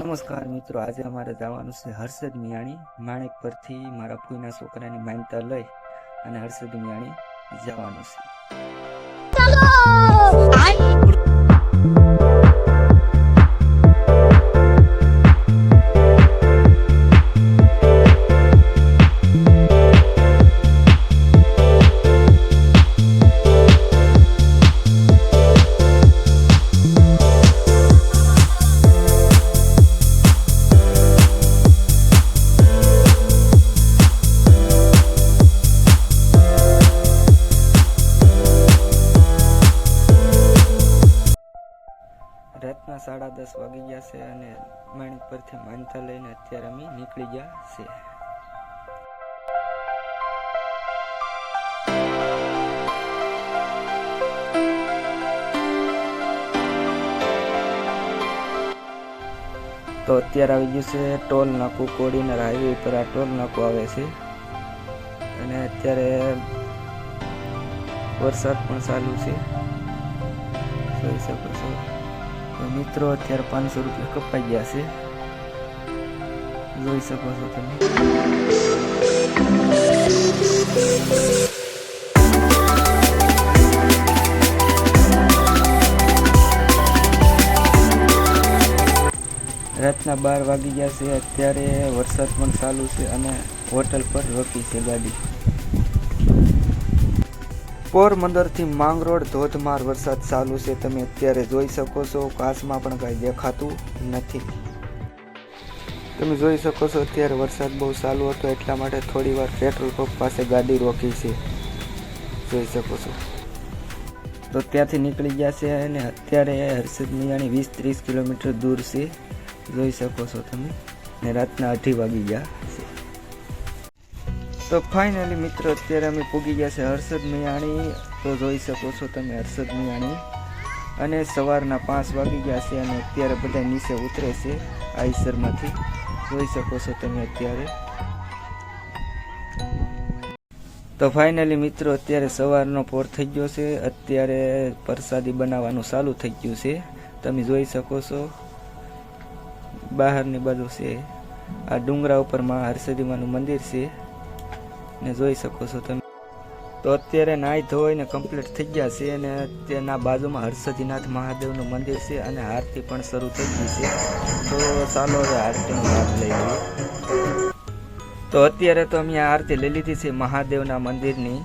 નમસ્કાર મિત્રો, આજે અમારે જવાનું છે હર્ષદ મિયાણી. માણેક પરથી મારા ફૂઈના છોકરાની માનતા લઈ અને હર્ષદ મિયાણી જવાનું છે. રાતના 10:30 વાગી ગયા છે અને માણેક પરથી માનતા લઈને અત્યારે અમે નીકળી ગયા છે. તો અત્યારે આવી ગયું છે ટોલ નાકું. કોડીનાર હાઈવે પર આ ટોલ નાકું આવે છે અને અત્યારે વરસાદ પણ ચાલુ છે, જોઈ શકો છો. તો મિત્રો અત્યારે 500 રૂપિયા કપાઈ ગયા છે, જોઈ શકો છો તમે. રાતના 12 વાગી ગયા છે. અત્યારે વરસાદ પણ ચાલુ છે અને હોટલ પર રોકી છે ગાડી. પોરબંદરથી માંગરોળ ધોધમાર વરસાદ ચાલુ છે, તમે અત્યારે જોઈ શકો છો. કાચમાં પણ કાંઈ દેખાતું નથી. તમે જોઈ શકો છો અત્યારે વરસાદ બહુ ચાલુ હતો, એટલા માટે થોડી વાર પેટ્રોલ પંપ પાસે ગાડી રોકી છે, જોઈ શકો છો. તો ત્યાંથી નીકળી ગયા છે અને અત્યારે હર્ષદ મિયાણી 20-30 કિલોમીટર દૂર છે, જોઈ શકો છો તમે. ને રાતના 2:30 વાગી ગયા છે. તો ફાઇનલી મિત્રો અત્યારે અમે પૂગી ગયા છે હર્ષદ મિયાણી. તો જોઈ શકો છો તમે હર્ષદ મિયાણી. અને સવારના 5 વાગી ગયા છે અને અત્યારે બધા નીચે ઉતરે છે આઈસરમાંથી, જોઈ શકો છો તમે અત્યારે. તો ફાઇનલી મિત્રો અત્યારે સવારનો પોર થઈ ગયો છે. અત્યારે પ્રસાદી બનાવવાનું ચાલુ થઈ ગયું છે, તમે જોઈ શકો છો. બહારની બાજુ છે આ ડુંગરા ઉપર માં હર્ષદીમાનું મંદિર છે ને જોઈ શકો છો તમે. તો અત્યારે નાહી ધોઈને કમ્પ્લીટ થઈ ગયા છે અને તેના બાજુમાં હર્ષદીનાથ મહાદેવનું મંદિર છે અને આરતી પણ શરૂ થઈ ગઈ છે. તો ચાલો હવે આરતીનો લાભ લઈ લઈએ. તો અત્યારે તો અમે આરતી લઈ લીધી છે મહાદેવના મંદિરની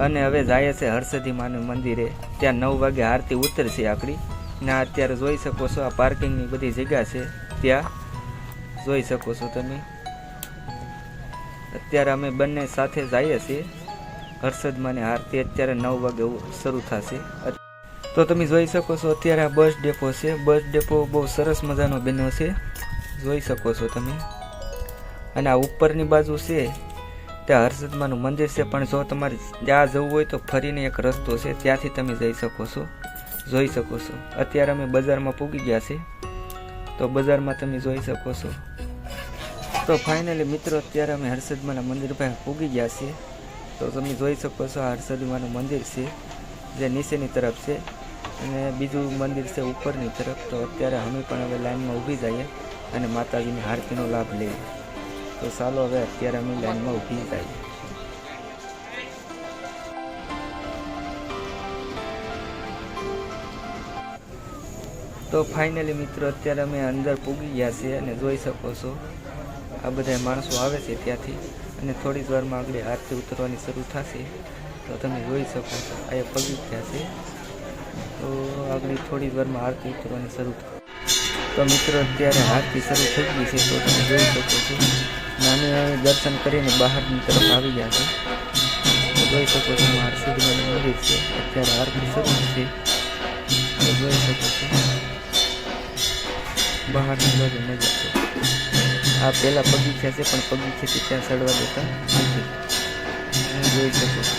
અને હવે જાય છે હર્ષદીમાનું મંદિરે. ત્યાં 9 વાગે આરતી ઉતરશે આકડી. ને અત્યારે જોઈ શકો છો આ પાર્કિંગની બધી જગ્યા છે, ત્યાં જોઈ શકો છો તમે. અત્યારે અમે બંને સાથે જઈએ છીએ હર્ષદમાની આરતી. અત્યારે 9 વાગે શરૂ થશે. તો તમે જોઈ શકો છો અત્યારે આ બસ ડેપો છે. બસ ડેપો બહુ સરસ મજાનો બન્યો છે, જોઈ શકો છો તમે. અને આ ઉપરની બાજુ છે ત્યાં હર્ષદમાનું મંદિર છે, પણ જો તમારે ત્યાં જવું હોય તો ફરીને એક રસ્તો છે, ત્યાંથી તમે જઈ શકો છો, જોઈ શકો છો. અત્યારે અમે બજારમાં પૂગી ગયા છે, તો બજારમાં તમે જોઈ શકો છો. તો ફાઇનલી મિત્રો અત્યારે અમે હર્ષદમાના મંદિર પાસે પૂગી ગયા છીએ. તો તમે જોઈ શકો છો આ હર્ષદમાનું મંદિર છે જે નીચેની તરફ છે અને બીજું મંદિર છે ઉપરની તરફ. તો અત્યારે અમે પણ હવે લાઈનમાં ઊભી જઈએ અને માતાજીની આરતીનો લાભ લઈએ. તો ચાલો હવે અત્યારે અમે લાઈનમાં ઊભી જઈએ. તો ફાઇનલી મિત્રો અત્યારે અમે અંદર પૂગી ગયા છીએ અને જોઈ શકો છો આ બધા માણસો આવે છે ત્યાંથી. અને થોડી જ વારમાં આગળ આરતી ઉતરવાની શરૂ થશે, તો તમે જોઈ શકો છો. અહીંયા પગી ગયા છે, તો આગળ થોડી જ વારમાં આરતી ઉતરવાની શરૂ થશે. તો મિત્રો અત્યારે આરતી શરૂ થઈ ગઈ છે, તો તમે જોઈ શકો છો. અમે દર્શન કરીને બહારની તરફ આવી ગયા છે, તો જોઈ શકો છો. હર્ષદીમાનું મંદિર છે, અત્યારે આરતી શરૂ છે, તો જોઈ શકો છો. બહારની બાજુ નજર છે. આ પહેલા બગીચા છે, પણ બગીચાથી ત્યાં ચડવા દેતા નથી, જોઈ શકો છો.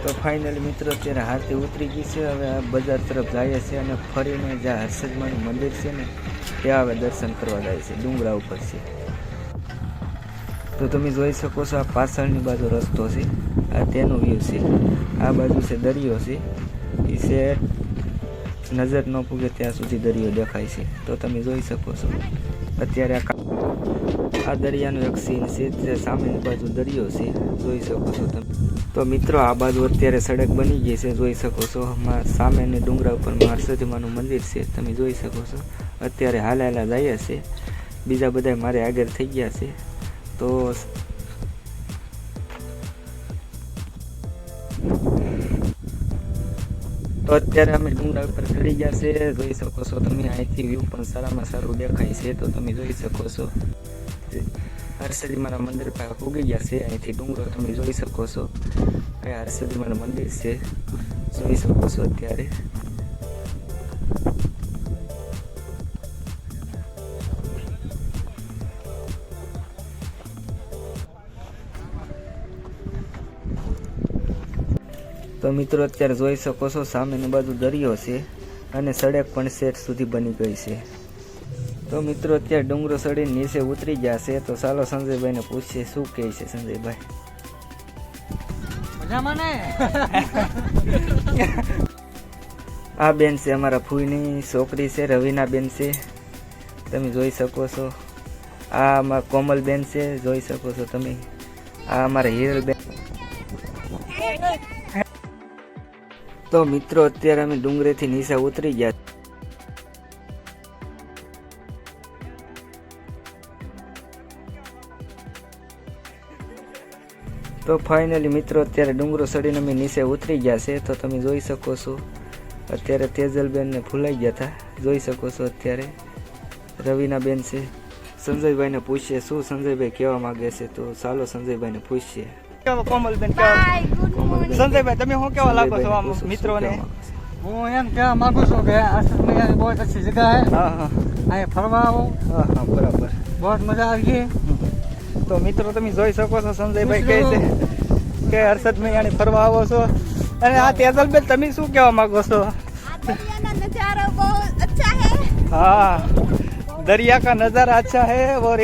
તો ફાઇનલી મિત્રો અત્યારે આરતી ઉતરી ગઈ છે. હવે આ બજાર તરફ જઈએ છીએ અને ફરીને જ્યાં હર્ષદમાનું મંદિર છે ને ત્યાં હવે દર્શન કરવા જાય છે, ડુંગરા ઉપર છે. તો તમે જોઈ શકો છો આ પાછળની બાજુ રસ્તો છે, આ તેનો વ્યૂ છે, આ બાજુ છે દરિયો છે, એ છે નજર ન પૂગે ત્યાં સુધી દરિયો દેખાય છે. તો તમે જોઈ શકો છો અત્યારે આ દરિયાનો એક સીન છે, તે સામેની બાજુ દરિયો છે, જોઈ શકો છો તમે. તો મિત્રો આ બાજુ અત્યારે સડક બની ગઈ છે, જોઈ શકો છો. સામેની ડુંગરા ઉપર હરસધીમાનું મંદિર છે, તમે જોઈ શકો છો. અત્યારે હાલ જાય છે, બીજા બધા મારે આગળ થઈ ગયા છે. તો અત્યારે અમે ડુંગરા ઉપર ચડી ગયા છે, જોઈ શકો છો તમે. અહીંથી વ્યૂ પણ સારામાં સારું દેખાય છે. તો તમે જોઈ શકો છો હરસધીમાના મંદિર પાસે ઉગી ગયા છે. અહીંથી ડુંગરો તમે જોઈ શકો છો. અહીંયા હરસધીમાનું મંદિર છે, જોઈ શકો છો અત્યારે. તો મિત્રો અત્યારે જોઈ શકો છો સામેની બાજુ દરિયો છે અને સડક પણ શેઠ સુધી બની ગઈ છે. તો મિત્રો અત્યારે ડુંગરો ચડીને નીચે ઉતરી ગયા છે. તો ચાલો સંજયભાઈને પૂછીએ શું કહે છે સંજયભાઈ. આ બેન છે અમારા ફૂઈની છોકરી છે, રવિના બેન છે, તમે જોઈ શકો છો. આ અમારા કોમલ બેન છે, જોઈ શકો છો તમે. આ અમારા હિરલ બેન. તો મિત્રો અત્યારે અમે ડુંગરેથી નીચે ઉતરી ગયા. તો ફાઇનલી મિત્રો અત્યારે ડુંગરો ચડીને અમે નીચે ઉતરી ગયા છે. તો તમે જોઈ શકો છો અત્યારે તેજલબેનને ભૂલાઈ ગયા હતા, જોઈ શકો છો. અત્યારે રવિના બેન છે. સંજયભાઈને પૂછીએ શું સંજયભાઈ કહેવા માંગે છે. તો ચાલો સંજયભાઈને પૂછીએ. કોમલબેન સંજયભાઈ તમે શું કેવા લાગો છો આમ મિત્રોને? હું એમ કહેવા માંગુ છું કે આશ્રમ બહુ अच्छी जगह है. અહીંયા ફરવા આવો. બરાબર, બહુ મજા આવી ગઈ. તો મિત્રો તમે જોઈ શકો છો સંજયભાઈ કહે છે કે હર્ષદ મૈયાણી ફરવા આવો છો. અને આ તેજલબેન તમે શું કહેવા માંગો છો? हाँ, दरिया का नज़ारा अच्छा है और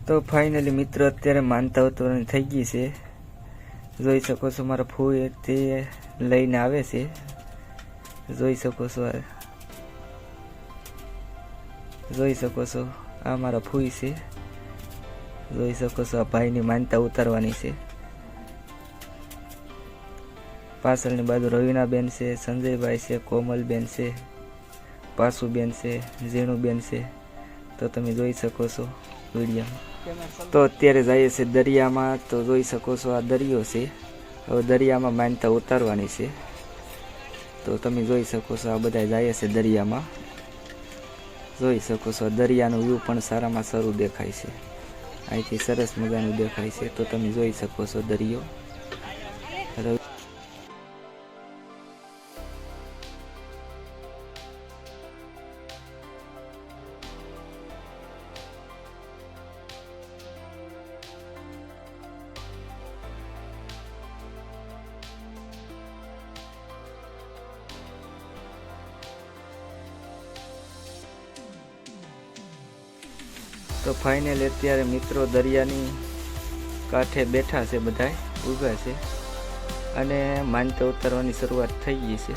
તો ફાઇનલી મિત્રો અત્યારે માનતા ઉતરવાની થઈ ગઈ છે, જોઈ શકો છો. મારા ફૂઈ તે લઈને આવે છે, જોઈ શકો છો. જોઈ શકો છો આ મારા ફૂઈ છે, જોઈ શકો છો. આ ભાઈની માનતા ઉતારવાની છે. પાછળની બાજુ રવિનાબેન છે, સંજયભાઈ છે, કોમલબેન છે, પાસુબેન છે, ઝીણુબેન છે. તો તમે જોઈ શકો છો વિડીયોમાં. તો અત્યારે જઈએ છે દરિયામાં. તો જોઈ શકો છો આ દરિયો છે, હવે દરિયામાં માનતા ઉતારવાની છે. તો તમે જોઈ શકો છો આ બધા જાય છે દરિયામાં, જોઈ શકો છો. દરિયાનો વ્યૂ પણ સારામાં સારું દેખાય છે, અહીંથી સરસ મજાનું દેખાય છે. તો તમે જોઈ શકો છો દરિયો. તો ફાઇનલી અત્યારે મિત્રો દરિયાની કાંઠે બેઠા છે, બધા ઊભા છે અને માનતા ઉતારવાની શરૂઆત થઈ ગઈ છે.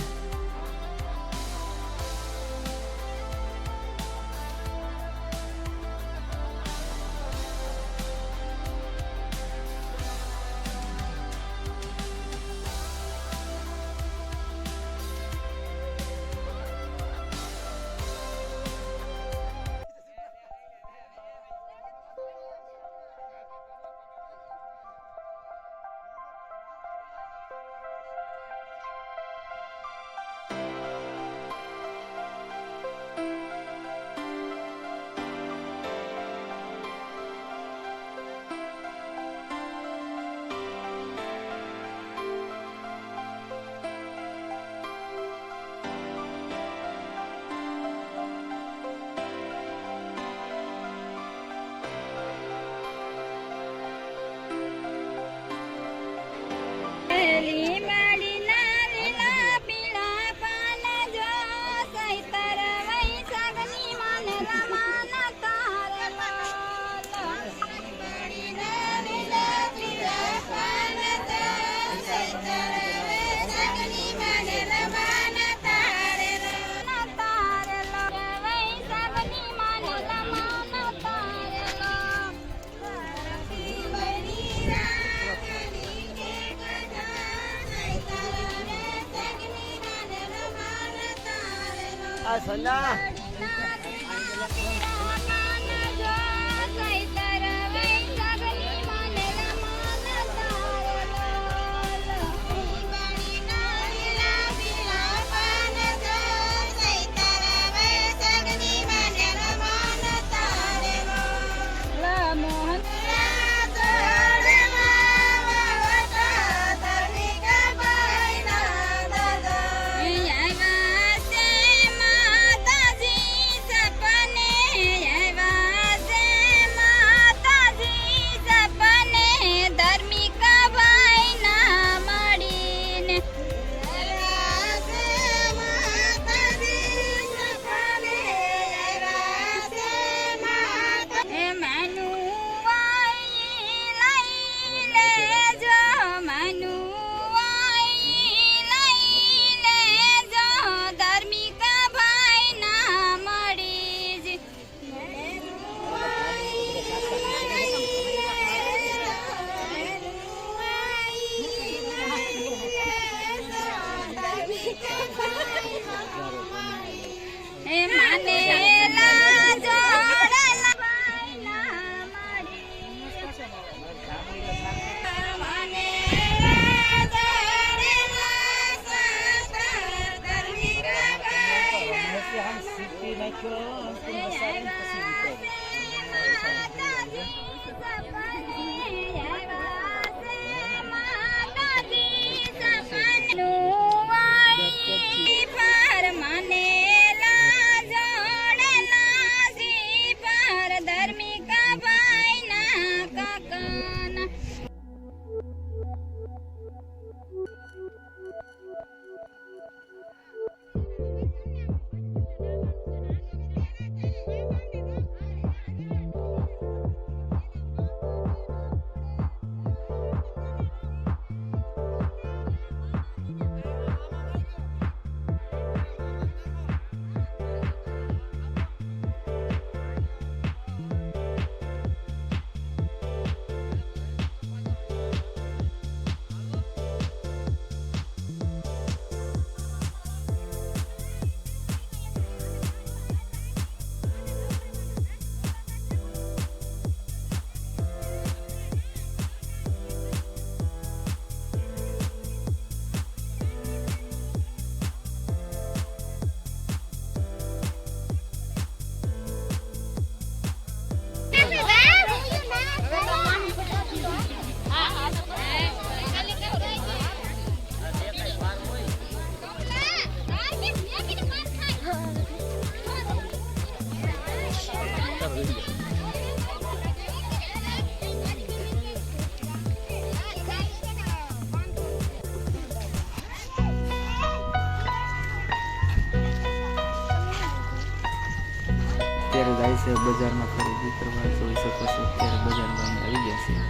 અત્યારે જાય છે બજારમાં ખરીદી કરવા. જોઈ શકો છો અત્યારે બજારમાં અમે આવી ગયા છીએ.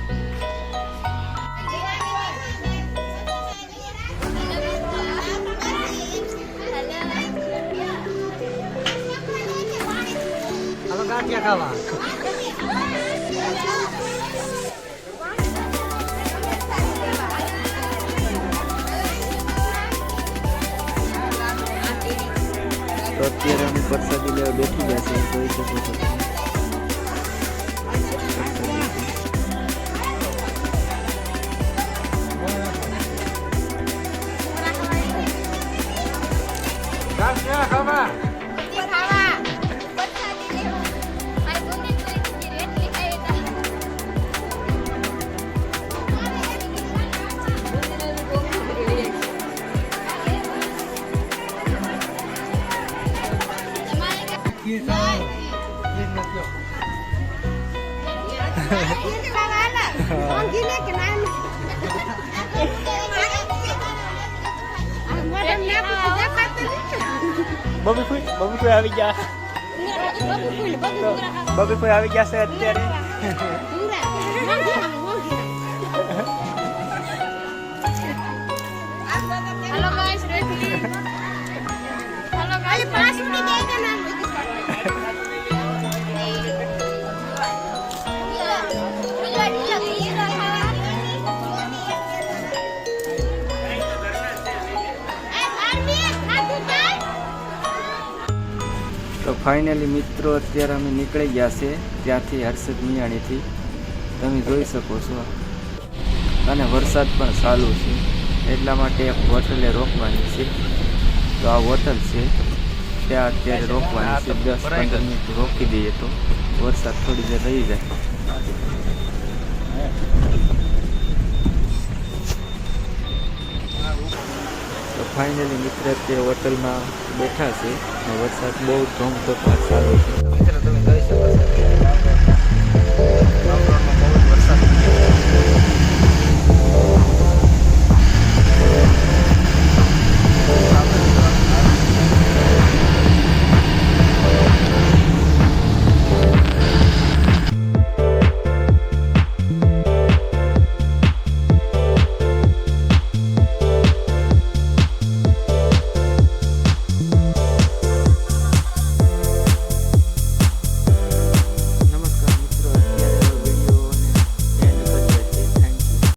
હવે ગાંઠિયા ખાવા તો અત્યારે અમે પ્રસાદી લેવા બેઠી ગયા છીએ. જોઈ શકો છો તમે. ગાંઠિયા ખાવા બબી આવી ગયા. બબી આવી ગયા છે અત્યારે. Hello guys, ready? Hello guys, 5 minit deh kan? Finally મિત્રો અત્યારે અમે નીકળી ગયા છે ત્યાંથી હર્ષદ મિયાણીથી, તમે જોઈ શકો છો. અને વરસાદ પણ ચાલુ છે એટલા માટે એક હોટલે રોકવાની છે. તો આ હોટલ છે ત્યાં અત્યારે રોકવાની છે. 10-15 મિનિટ રોકી દઈએ તો વરસાદ થોડી દેર રહી જાય. તો ફાઇનલી મિત્ર અત્યારે હોટલમાં બેઠા છે અને વરસાદ બહુ ધોમધોકાર ચાલુ છે. મિત્રો તમે